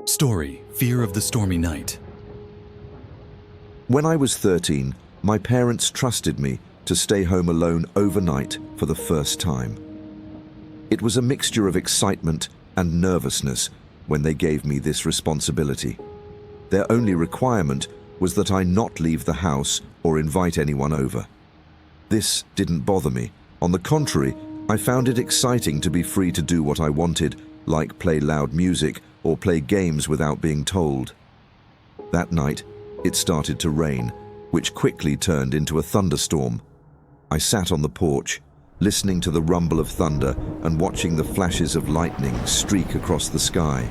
Story, Fear of the Stormy Night. When I was 13, my parents trusted me to stay home alone overnight for the first time. It was a mixture of excitement and nervousness when they gave me this responsibility. Their only requirement was that I not leave the house or invite anyone over. This didn't bother me. On the contrary, I found it exciting to be free to do what I wanted, like play loud music or play games without being told. That night, it started to rain, which quickly turned into a thunderstorm. I sat on the porch, listening to the rumble of thunder and watching the flashes of lightning streak across the sky.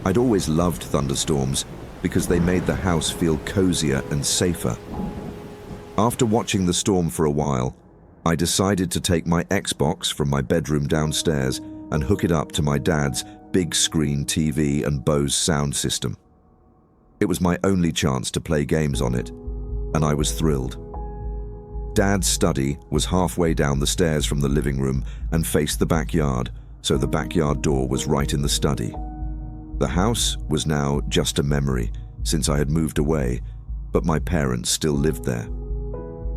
I'd always loved thunderstorms because they made the house feel cozier and safer. After watching the storm for a while, I decided to take my Xbox from my bedroom downstairs and hook it up to my dad's big screen TV and Bose sound system. It was my only chance to play games on it, and I was thrilled. Dad's study was halfway down the stairs from the living room and faced the backyard, so the backyard door was right in the study. The house was now just a memory since I had moved away, but my parents still lived there.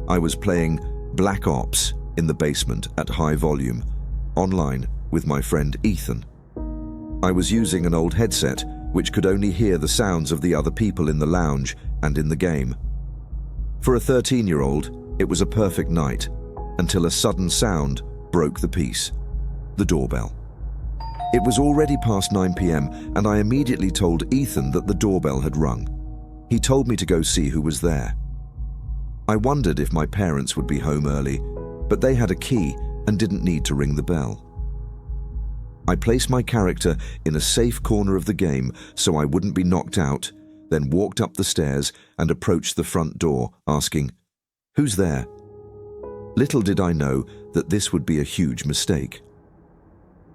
I was playing Black Ops in the basement at high volume, online with my friend Ethan. I was using an old headset which could only hear the sounds of the other people in the lounge and in the game. For a 13-year-old, it was a perfect night, until a sudden sound broke the peace: the doorbell. It was already past 9 p.m. and I immediately told Ethan that the doorbell had rung. He told me to go see who was there. I wondered if my parents would be home early, but they had a key and didn't need to ring the bell. I placed my character in a safe corner of the game so I wouldn't be knocked out, then walked up the stairs and approached the front door, asking, "Who's there?" Little did I know that this would be a huge mistake.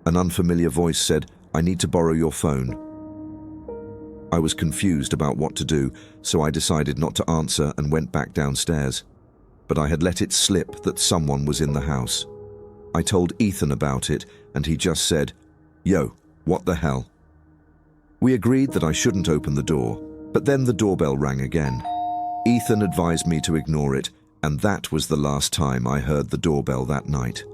An unfamiliar voice said, "I need to borrow your phone." I was confused about what to do, so I decided not to answer and went back downstairs. But I had let it slip that someone was in the house. I told Ethan about it, and he just said, "Yo, what the hell?" We agreed that I shouldn't open the door, but then the doorbell rang again. Ethan advised me to ignore it, and that was the last time I heard the doorbell that night.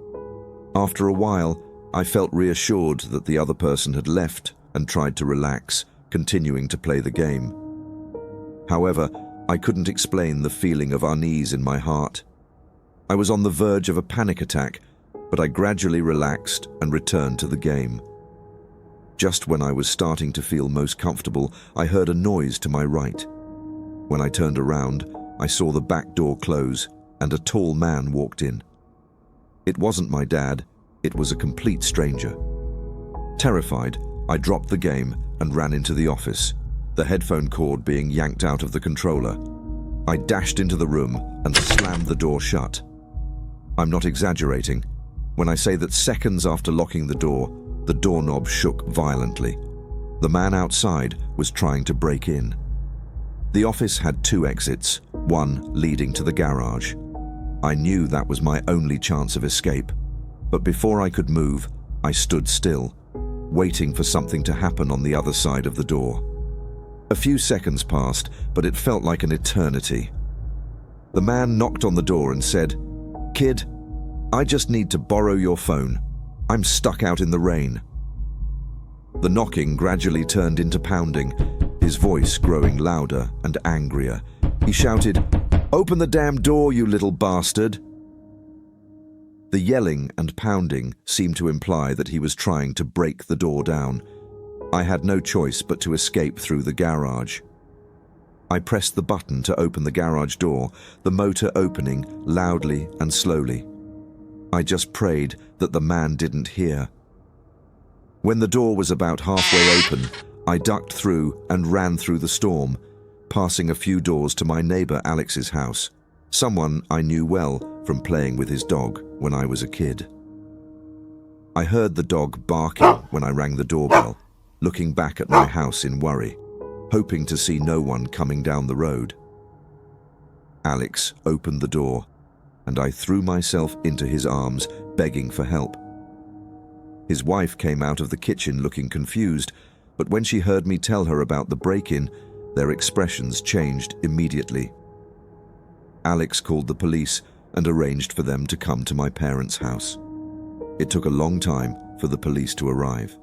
After a while, I felt reassured that the other person had left and tried to relax, continuing to play the game. However, I couldn't explain the feeling of unease in my heart. I was on the verge of a panic attack, but I gradually relaxed and returned to the game. Just when I was starting to feel most comfortable, I heard a noise to my right. When I turned around, I saw the back door close and a tall man walked in. It wasn't my dad, it was a complete stranger. Terrified, I dropped the game and ran into the office, the headphone cord being yanked out of the controller. I dashed into the room and slammed the door shut. I'm not exaggerating when I say that seconds after locking the doorknob shook violently. The man outside was trying to break in. The office had 2 exits, one leading to the garage. I knew that was my only chance of escape, but before I could move, I stood still, waiting for something to happen on the other side of the door. A few seconds passed, but it felt like an eternity. The man knocked on the door and said, "Kid, I just need to borrow your phone. I'm stuck out in the rain." The knocking gradually turned into pounding, his voice growing louder and angrier. He shouted, "Open the damn door, you little bastard!" The yelling and pounding seemed to imply that he was trying to break the door down. I had no choice but to escape through the garage. I pressed the button to open the garage door, the motor opening loudly and slowly. I just prayed that the man didn't hear. When the door was about halfway open, I ducked through and ran through the storm, passing a few doors to my neighbor Alex's house, someone I knew well from playing with his dog when I was a kid. I heard the dog barking when I rang the doorbell, looking back at my house in worry, hoping to see no one coming down the road. Alex opened the door, and I threw myself into his arms, begging for help. His wife came out of the kitchen looking confused, but when she heard me tell her about the break-in, their expressions changed immediately. Alex called the police and arranged for them to come to my parents' house. It took a long time for the police to arrive.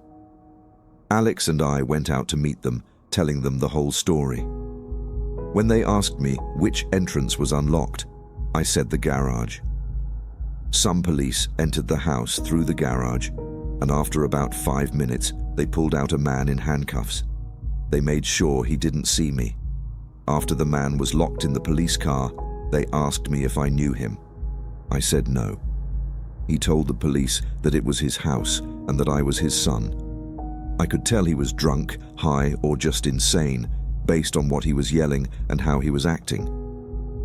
Alex and I went out to meet them, telling them the whole story. When they asked me which entrance was unlocked, I said the garage. Some police entered the house through the garage, and after about 5 minutes, they pulled out a man in handcuffs. They made sure he didn't see me. After the man was locked in the police car, they asked me if I knew him. I said no. He told the police that it was his house and that I was his son. I could tell he was drunk, high, or just insane, based on what he was yelling and how he was acting.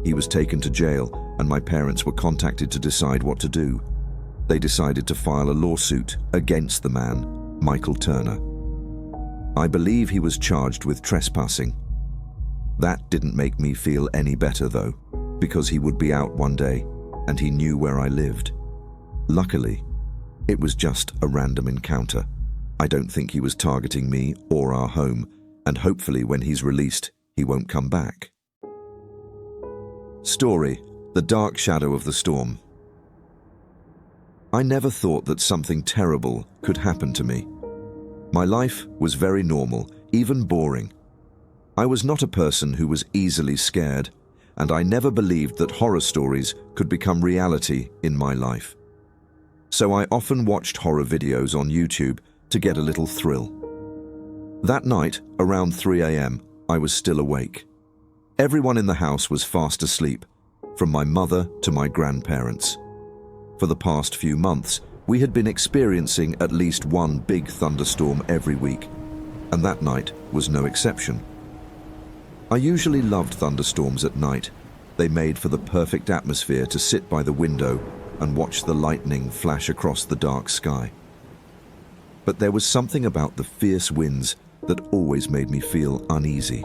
He was taken to jail, and my parents were contacted to decide what to do. They decided to file a lawsuit against the man, Michael Turner. I believe he was charged with trespassing. That didn't make me feel any better, though, because he would be out one day, and he knew where I lived. Luckily, it was just a random encounter. I don't think he was targeting me or our home, and hopefully when he's released, he won't come back. Story: The Dark Shadow of the Storm. I never thought that something terrible could happen to me. My life was very normal, even boring. I was not a person who was easily scared, and I never believed that horror stories could become reality in my life. So I often watched horror videos on YouTube to get a little thrill. That night, around 3 a.m., I was still awake. Everyone in the house was fast asleep, from my mother to my grandparents. For the past few months, we had been experiencing at least one big thunderstorm every week, and that night was no exception. I usually loved thunderstorms at night. They made for the perfect atmosphere to sit by the window and watch the lightning flash across the dark sky. But there was something about the fierce winds that always made me feel uneasy.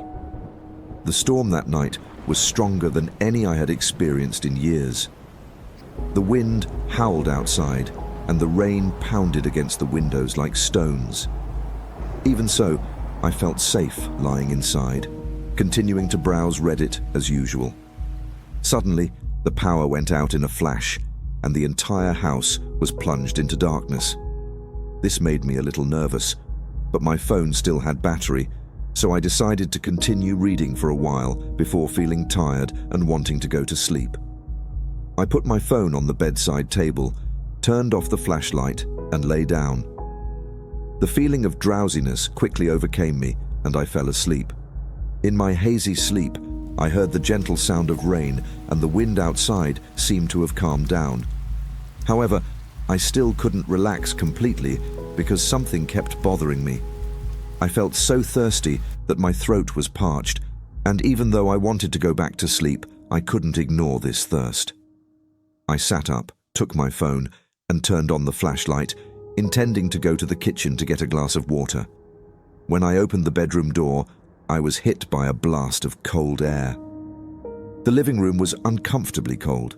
The storm that night was stronger than any I had experienced in years. The wind howled outside, and the rain pounded against the windows like stones. Even so, I felt safe lying inside, continuing to browse Reddit as usual. Suddenly, the power went out in a flash, and the entire house was plunged into darkness. This made me a little nervous, but my phone still had battery, so I decided to continue reading for a while before feeling tired and wanting to go to sleep. I put my phone on the bedside table, turned off the flashlight, and lay down. The feeling of drowsiness quickly overcame me, and I fell asleep. In my hazy sleep, I heard the gentle sound of rain, and the wind outside seemed to have calmed down. However, I still couldn't relax completely because something kept bothering me. I felt so thirsty that my throat was parched, and even though I wanted to go back to sleep, I couldn't ignore this thirst. I sat up, took my phone, and turned on the flashlight, intending to go to the kitchen to get a glass of water. When I opened the bedroom door, I was hit by a blast of cold air. The living room was uncomfortably cold.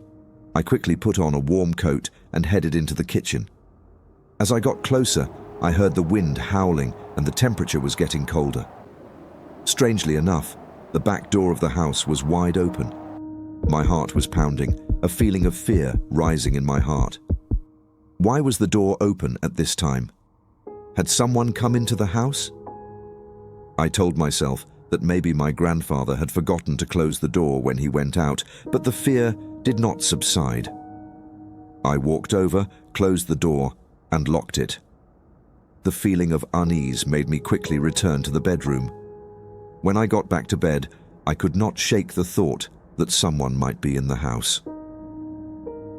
I quickly put on a warm coat and headed into the kitchen. As I got closer, I heard the wind howling and the temperature was getting colder. Strangely enough, the back door of the house was wide open. My heart was pounding, a feeling of fear rising in my heart. Why was the door open at this time? Had someone come into the house? I told myself that maybe my grandfather had forgotten to close the door when he went out, but the fear did not subside. I walked over, closed the door, and locked it. The feeling of unease made me quickly return to the bedroom. When I got back to bed, I could not shake the thought that someone might be in the house.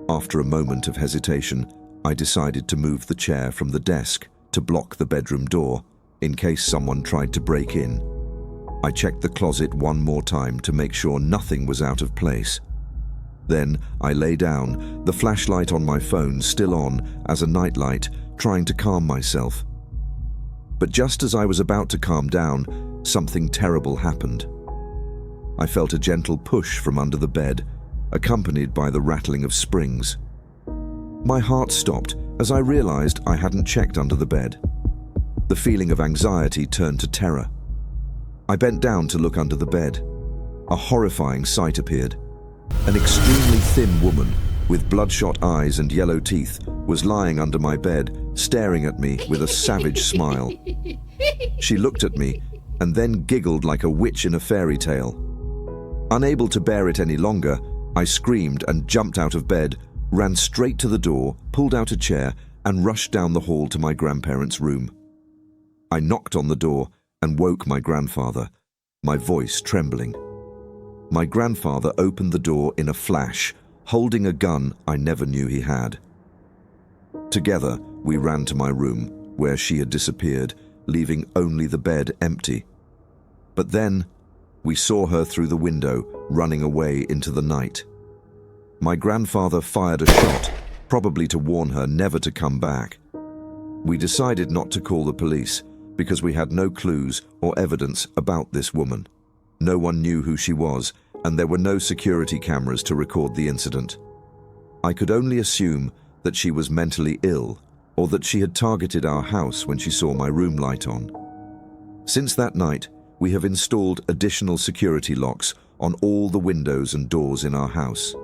After a moment of hesitation, I decided to move the chair from the desk to block the bedroom door in case someone tried to break in. I checked the closet one more time to make sure nothing was out of place. Then I lay down, the flashlight on my phone still on as a nightlight, trying to calm myself. But just as I was about to calm down, something terrible happened. I felt a gentle push from under the bed, accompanied by the rattling of springs. My heart stopped as I realized I hadn't checked under the bed. The feeling of anxiety turned to terror. I bent down to look under the bed. A horrifying sight appeared. An extremely thin woman with bloodshot eyes and yellow teeth was lying under my bed, staring at me with a savage smile. She looked at me and then giggled like a witch in a fairy tale. Unable to bear it any longer, I screamed and jumped out of bed, ran straight to the door, pulled out a chair, and rushed down the hall to my grandparents' room. I knocked on the door and woke my grandfather, my voice trembling. My grandfather opened the door in a flash, holding a gun I never knew he had. Together, we ran to my room, where she had disappeared, leaving only the bed empty. But then, we saw her through the window, running away into the night. My grandfather fired a shot, probably to warn her never to come back. We decided not to call the police, because we had no clues or evidence about this woman. No one knew who she was, and there were no security cameras to record the incident. I could only assume that she was mentally ill, or that she had targeted our house when she saw my room light on. Since that night, we have installed additional security locks on all the windows and doors in our house.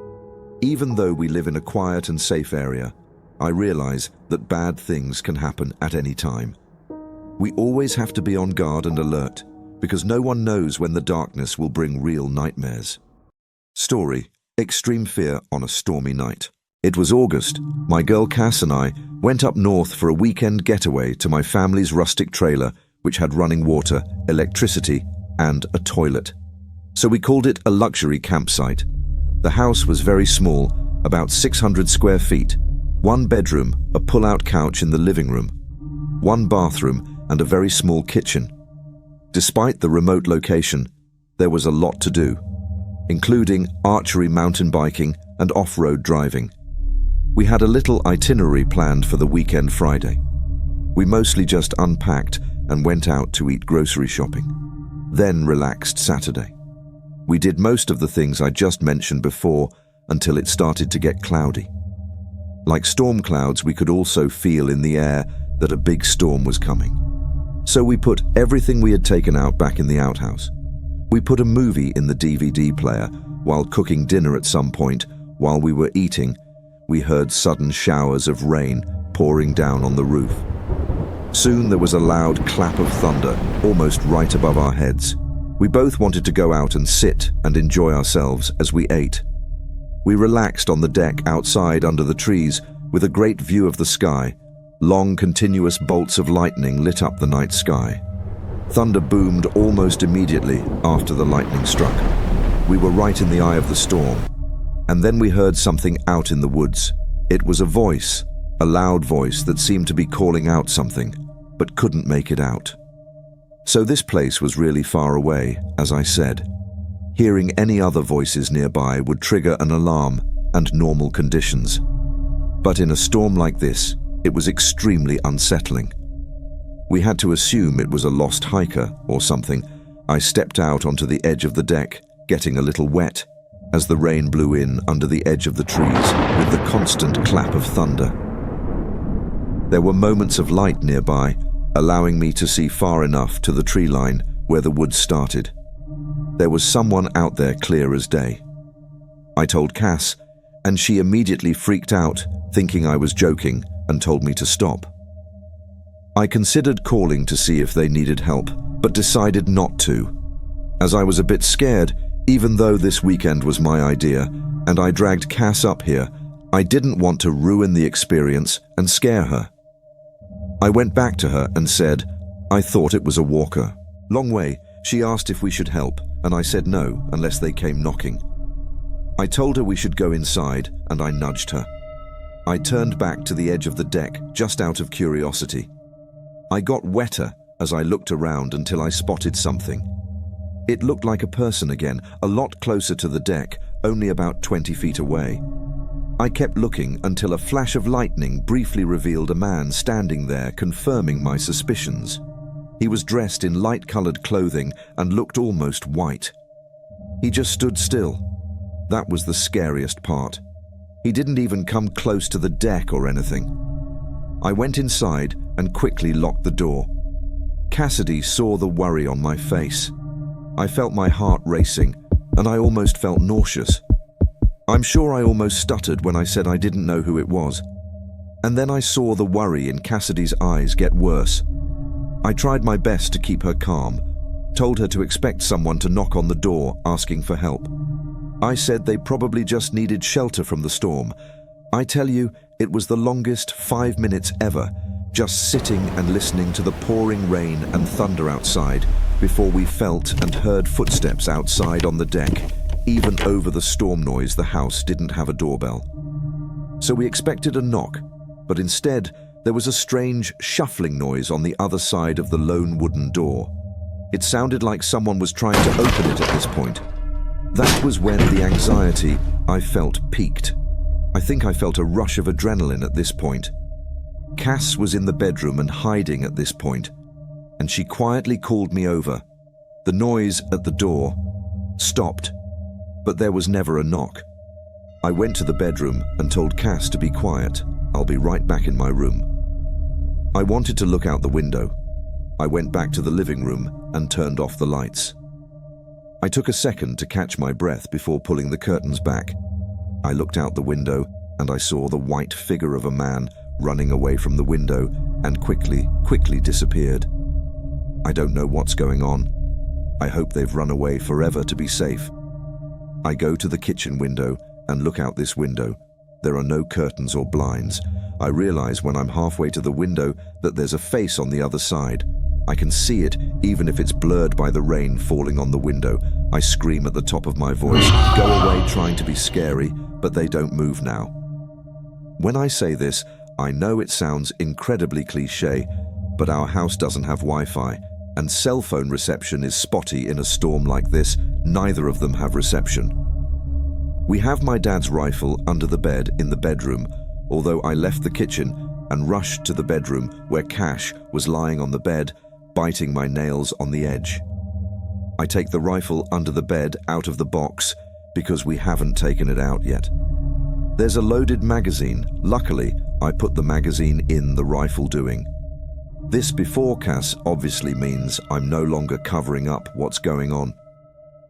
Even though we live in a quiet and safe area, I realize that bad things can happen at any time. We always have to be on guard and alert, because no one knows when the darkness will bring real nightmares. Story: Extreme Fear on a Stormy Night. It was August. My girl Cass and I went up north for a weekend getaway to my family's rustic trailer, which had running water, electricity, and a toilet. So we called it a luxury campsite. The house was very small, about 600 square feet. One bedroom, a pull-out couch in the living room, one bathroom, and a very small kitchen. Despite the remote location, there was a lot to do, including archery, mountain biking, and off-road driving. We had a little itinerary planned for the weekend Friday. We mostly just unpacked and went out to eat grocery shopping, then relaxed Saturday. We did most of the things I just mentioned before until it started to get cloudy. Like storm clouds, we could also feel in the air that a big storm was coming. So we put everything we had taken out back in the outhouse. We put a movie in the DVD player while cooking dinner. At some point, while we were eating, we heard sudden showers of rain pouring down on the roof. Soon there was a loud clap of thunder, almost right above our heads. We both wanted to go out and sit and enjoy ourselves as we ate. We relaxed on the deck outside under the trees with a great view of the sky. Long, continuous bolts of lightning lit up the night sky. Thunder boomed almost immediately after the lightning struck. We were right in the eye of the storm. And then we heard something out in the woods. It was a voice, a loud voice that seemed to be calling out something, but couldn't make it out. So this place was really far away, as I said. Hearing any other voices nearby would trigger an alarm and normal conditions. But in a storm like this, it was extremely unsettling. We had to assume it was a lost hiker or something. I stepped out onto the edge of the deck, getting a little wet, as the rain blew in under the edge of the trees with the constant clap of thunder. There were moments of light nearby, allowing me to see far enough to the tree line where the woods started. There was someone out there clear as day. I told Cass, and she immediately freaked out, thinking I was joking, and told me to stop. I considered calling to see if they needed help, but decided not to, as I was a bit scared. Even though this weekend was my idea, and I dragged Cass up here, I didn't want to ruin the experience and scare her. I went back to her and said, I thought it was a walker. Long way, she asked if we should help, and I said no, unless they came knocking. I told her we should go inside, and I nudged her. I turned back to the edge of the deck, just out of curiosity. I got wetter as I looked around until I spotted something. It looked like a person again, a lot closer to the deck, only about 20 feet away. I kept looking until a flash of lightning briefly revealed a man standing there, confirming my suspicions. He was dressed in light-colored clothing and looked almost white. He just stood still. That was the scariest part. He didn't even come close to the deck or anything. I went inside and quickly locked the door. Cassidy saw the worry on my face. I felt my heart racing, and I almost felt nauseous. I'm sure I almost stuttered when I said I didn't know who it was. And then I saw the worry in Cassidy's eyes get worse. I tried my best to keep her calm, told her to expect someone to knock on the door asking for help. I said they probably just needed shelter from the storm. I tell you, it was the longest 5 minutes ever, just sitting and listening to the pouring rain and thunder outside before we felt and heard footsteps outside on the deck. Even over the storm noise, the house didn't have a doorbell. So we expected a knock, but instead there was a strange shuffling noise on the other side of the lone wooden door. It sounded like someone was trying to open it at this point. That was when the anxiety I felt peaked. I think I felt a rush of adrenaline at this point. Cass was in the bedroom and hiding at this point, and she quietly called me over. The noise at the door stopped, but there was never a knock. I went to the bedroom and told Cass to be quiet. I'll be right back in my room. I wanted to look out the window. I went back to the living room and turned off the lights. I took a second to catch my breath before pulling the curtains back. I looked out the window and I saw the white figure of a man running away from the window and quickly disappeared. I don't know what's going on. I hope they've run away forever to be safe. I go to the kitchen window and look out this window. There are no curtains or blinds. I realize when I'm halfway to the window that there's a face on the other side. I can see it even if it's blurred by the rain falling on the window. I scream at the top of my voice, go away, trying to be scary, but they don't move now. When I say this, I know it sounds incredibly cliche, but our house doesn't have Wi-Fi, and cell phone reception is spotty in a storm like this. Neither of them have reception. We have my dad's rifle under the bed in the bedroom, although I left the kitchen and rushed to the bedroom where Cash was lying on the bed, biting my nails on the edge. I take the rifle under the bed out of the box because we haven't taken it out yet. There's a loaded magazine. Luckily, I put the magazine in the rifle doing. This before Cass obviously means I'm no longer covering up what's going on.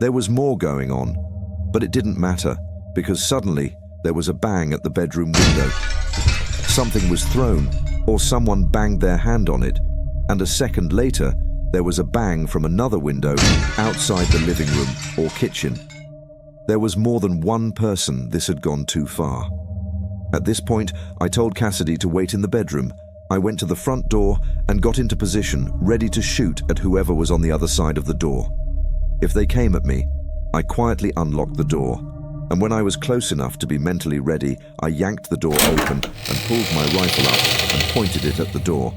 There was more going on, but it didn't matter because suddenly there was a bang at the bedroom window. Something was thrown or someone banged their hand on it, and a second later there was a bang from another window outside the living room or kitchen. There was more than one person. This had gone too far. At this point, I told Cassidy to wait in the bedroom. I went to the front door and got into position, ready to shoot at whoever was on the other side of the door. If they came at me, I quietly unlocked the door, and when I was close enough to be mentally ready, I yanked the door open and pulled my rifle up and pointed it at the door.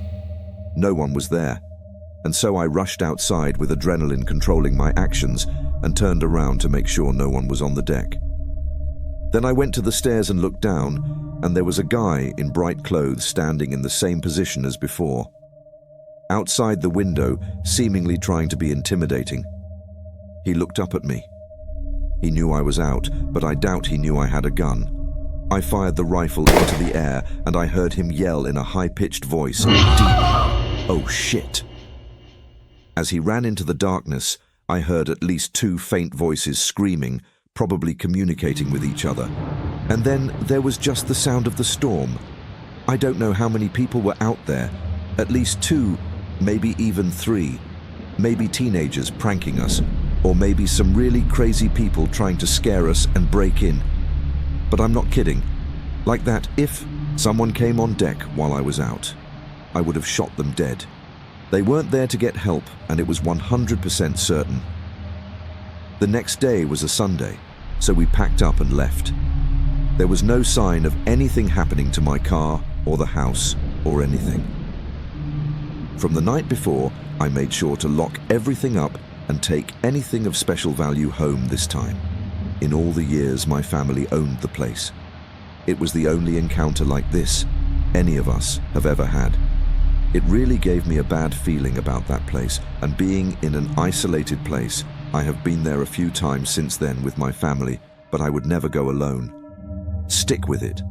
No one was there, and so I rushed outside with adrenaline controlling my actions and turned around to make sure no one was on the deck. Then I went to the stairs and looked down, and there was a guy in bright clothes standing in the same position as before. Outside the window, seemingly trying to be intimidating. He looked up at me. He knew I was out, but I doubt he knew I had a gun. I fired the rifle into the air, and I heard him yell in a high-pitched voice, deep, "Oh shit." As he ran into the darkness, I heard at least 2 faint voices screaming, probably communicating with each other. And then there was just the sound of the storm. I don't know how many people were out there. At least 2, maybe even 3. Maybe teenagers pranking us, or maybe some really crazy people trying to scare us and break in. But I'm not kidding. Like that, if someone came on deck while I was out, I would have shot them dead. They weren't there to get help, and it was 100% certain. The next day was a Sunday, so we packed up and left. There was no sign of anything happening to my car or the house or anything. From the night before, I made sure to lock everything up and take anything of special value home this time. In all the years my family owned the place, it was the only encounter like this any of us have ever had. It really gave me a bad feeling about that place, and being in an isolated place, I have been there a few times since then with my family, but I would never go alone. Stick with it.